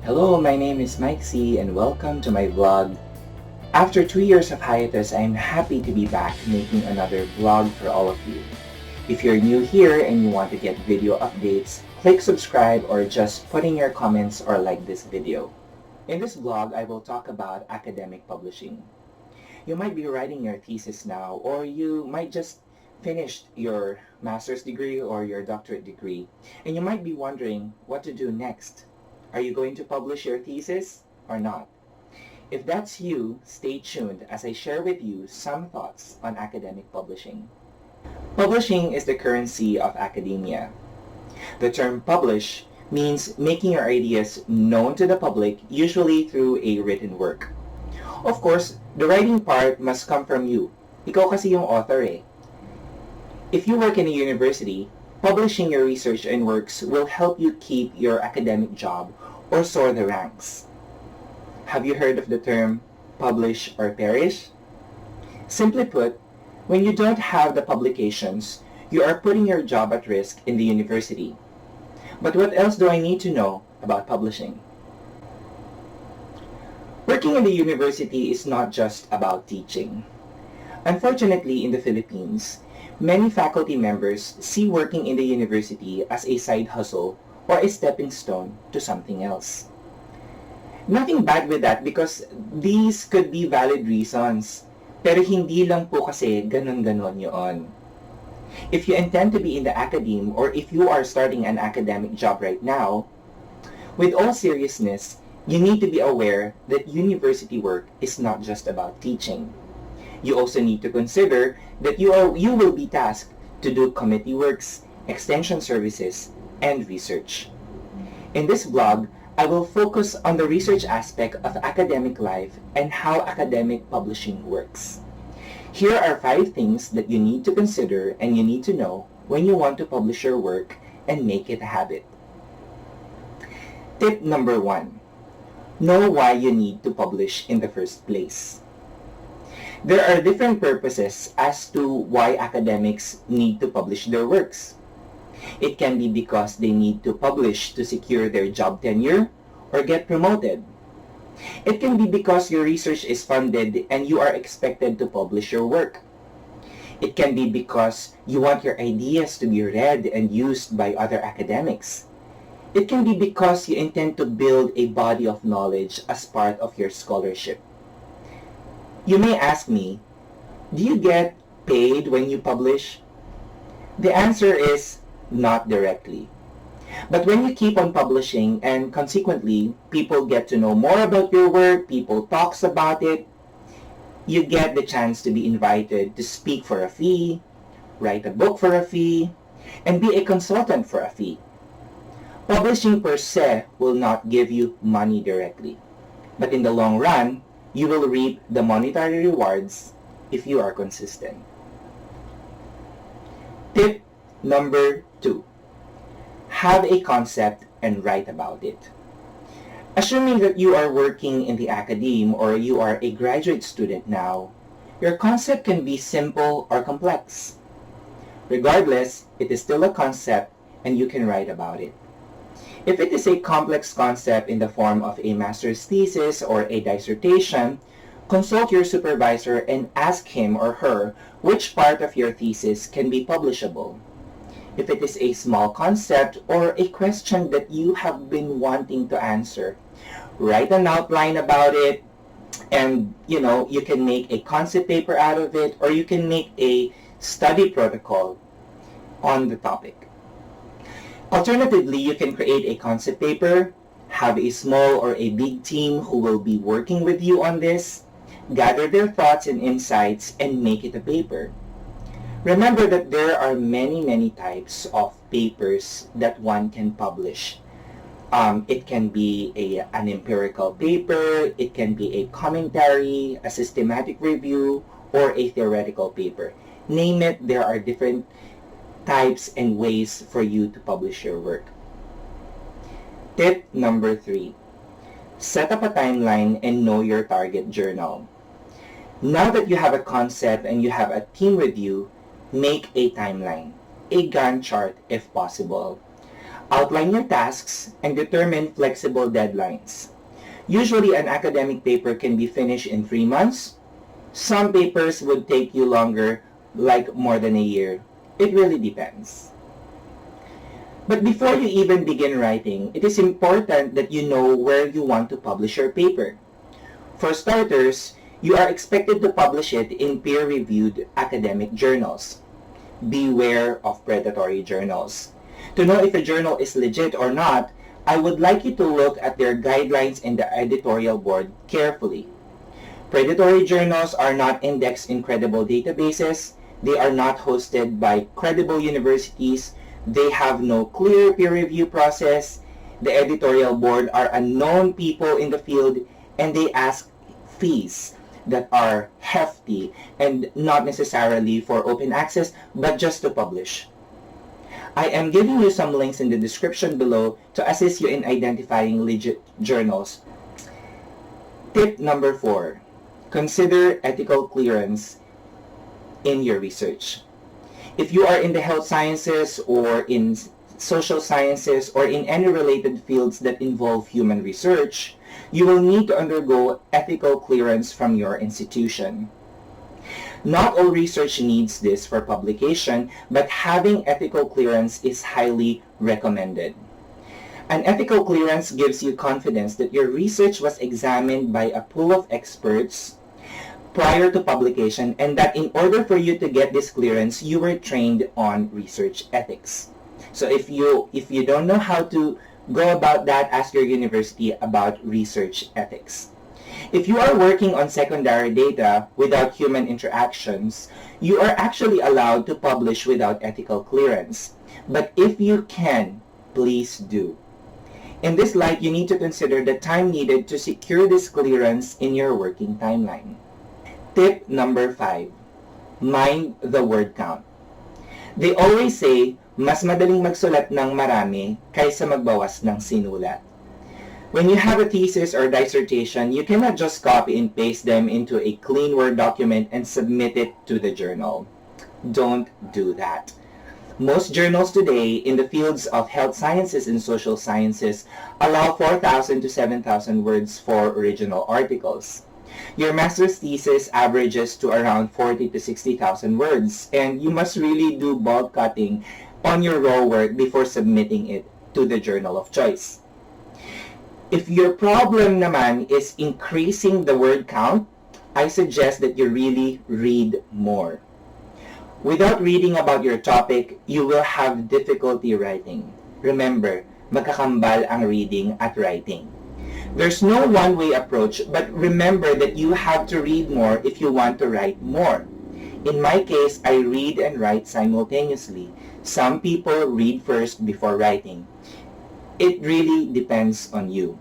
Hello, my name is Mike C and welcome to my vlog. After 2 years of hiatus, I'm happy to be back making another vlog for all of you. If you're new here and you want to get video updates, click subscribe or just put in your comments or like this video. In this vlog, I will talk about academic publishing. You might be writing your thesis now, or you might just finish your master's degree or your doctorate degree, and you might be wondering what to do next. Are you going to publish your thesis or not? If that's you, stay tuned as I share with you some thoughts on academic publishing. Publishing is the currency of academia. The term publish means making your ideas known to the public, usually through a written work. Of course, the writing part must come from you. Ikaw kasi yung author eh. If you work in a university, publishing your research and works will help you keep your academic job or soar the ranks. Have you heard of the term publish or perish? Simply put, when you don't have the publications, you are putting your job at risk in the university. But what else do I need to know about publishing? Working in the university is not just about teaching. Unfortunately, in the Philippines, many faculty members see working in the university as a side hustle or a stepping stone to something else. Nothing bad with that because these could be valid reasons, pero hindi lang po kasi ganon-ganon yun. If you intend to be in the academe or if you are starting an academic job right now, with all seriousness, you need to be aware that university work is not just about teaching. You also need to consider that you will be tasked to do committee works, extension services, and research. In this vlog, I will focus on the research aspect of academic life and how academic publishing works. Here are 5 things that you need to consider and you need to know when you want to publish your work and make it a habit. Tip number 1. Know why you need to publish in the first place. There are different purposes as to why academics need to publish their works. It can be because they need to publish to secure their job tenure or get promoted. It can be because your research is funded and you are expected to publish your work. It can be because you want your ideas to be read and used by other academics. It can be because you intend to build a body of knowledge as part of your scholarship. You may ask me, do you get paid when you publish? The answer is not directly. But when you keep on publishing and consequently people get to know more about your work, people talks about it, you get the chance to be invited to speak for a fee, write a book for a fee, and be a consultant for a fee. Publishing per se will not give you money directly, but in the long run, you will reap the monetary rewards if you are consistent. Tip number 2. Have a concept and write about it. Assuming that you are working in the academe or you are a graduate student now, your concept can be simple or complex. Regardless, it is still a concept and you can write about it. If it is a complex concept in the form of a master's thesis or a dissertation, consult your supervisor and ask him or her which part of your thesis can be publishable. If it is a small concept or a question that you have been wanting to answer, write an outline about it and you can make a concept paper out of it or you can make a study protocol on the topic. Alternatively, you can create a concept paper, have a small or a big team who will be working with you on this, gather their thoughts and insights, and make it a paper. Remember that there are many types of papers that one can publish. It can be an empirical paper, it can be a commentary, a systematic review, or a theoretical paper. Name it, there are different types and ways for you to publish your work. Tip number 3. Set up a timeline and know your target journal. Now that you have a concept and you have a team with you, make a timeline, a Gantt chart if possible. Outline your tasks and determine flexible deadlines. Usually, an academic paper can be finished in 3 months. Some papers would take you longer, like more than a year. It really depends. But before you even begin writing, it is important that you know where you want to publish your paper. For starters, you are expected to publish it in peer-reviewed academic journals. Beware of predatory journals. To know if a journal is legit or not, I would like you to look at their guidelines and the editorial board carefully. Predatory journals are not indexed in credible databases. They are not hosted by credible universities. They have no clear peer review process. The editorial board are unknown people in the field, and they ask fees that are hefty and not necessarily for open access, but just to publish. I am giving you some links in the description below to assist you in identifying legit journals. Tip number 4. Consider ethical clearance in your research. If you are in the health sciences or in social sciences or in any related fields that involve human research, you will need to undergo ethical clearance from your institution. Not all research needs this for publication, but having ethical clearance is highly recommended. An ethical clearance gives you confidence that your research was examined by a pool of experts prior to publication, and that in order for you to get this clearance, you were trained on research ethics. So if you don't know how to go about that, ask your university about research ethics. If you are working on secondary data without human interactions, you are actually allowed to publish without ethical clearance. But if you can, please do. In this light, you need to consider the time needed to secure this clearance in your working timeline. Tip number 5. Mind the word count. They always say, mas madaling magsulat ng marami kaysa magbawas ng sinulat. When you have a thesis or dissertation, you cannot just copy and paste them into a clean Word document and submit it to the journal. Don't do that. Most journals today in the fields of health sciences and social sciences allow 4,000 to 7,000 words for original articles. Your master's thesis averages to around 40 to 60,000 words, and you must really do bulk cutting on your raw work before submitting it to the journal of choice. If your problem naman is increasing the word count, I suggest that you really read more. Without reading about your topic, you will have difficulty writing. Remember, magkakambal ang reading at writing. There's no one-way approach, but remember that you have to read more if you want to write more. In my case, I read and write simultaneously. Some people read first before writing. It really depends on you.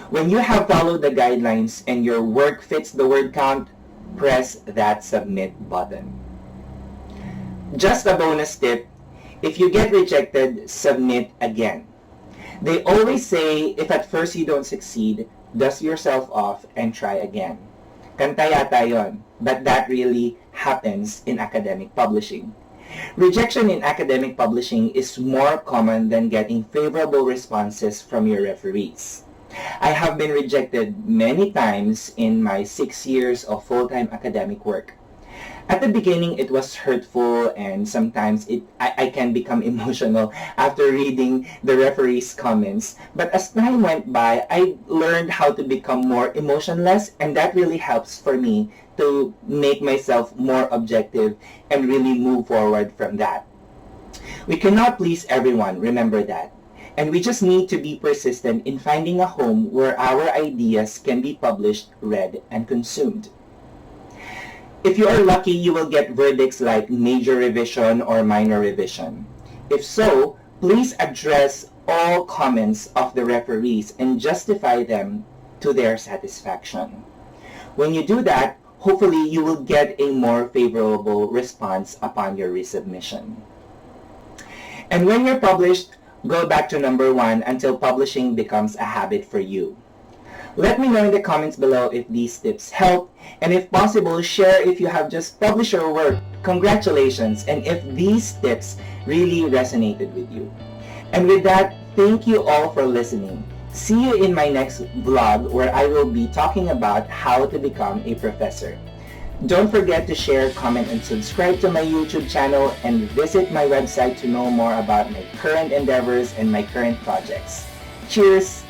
When you have followed the guidelines and your work fits the word count, press that submit button. Just a bonus tip, if you get rejected, submit again. They always say, if at first you don't succeed, dust yourself off and try again. Kanta yata yun, but that really happens in academic publishing. Rejection in academic publishing is more common than getting favorable responses from your referees. I have been rejected many times in my 6 years of full-time academic work. At the beginning, it was hurtful, and sometimes I can become emotional after reading the referee's comments. But as time went by, I learned how to become more emotionless, and that really helps for me to make myself more objective and really move forward from that. We cannot please everyone, remember that. And we just need to be persistent in finding a home where our ideas can be published, read, and consumed. If you are lucky, you will get verdicts like major revision or minor revision. If so, please address all comments of the referees and justify them to their satisfaction. When you do that, hopefully you will get a more favorable response upon your resubmission. And when you're published, go back to number 1 until publishing becomes a habit for you. Let me know in the comments below if these tips help, and if possible, share if you have just published your work. Congratulations, and if these tips really resonated with you. And with that, thank you all for listening. See you in my next vlog where I will be talking about how to become a professor. Don't forget to share, comment, and subscribe to my YouTube channel, and visit my website to know more about my current endeavors and my current projects. Cheers!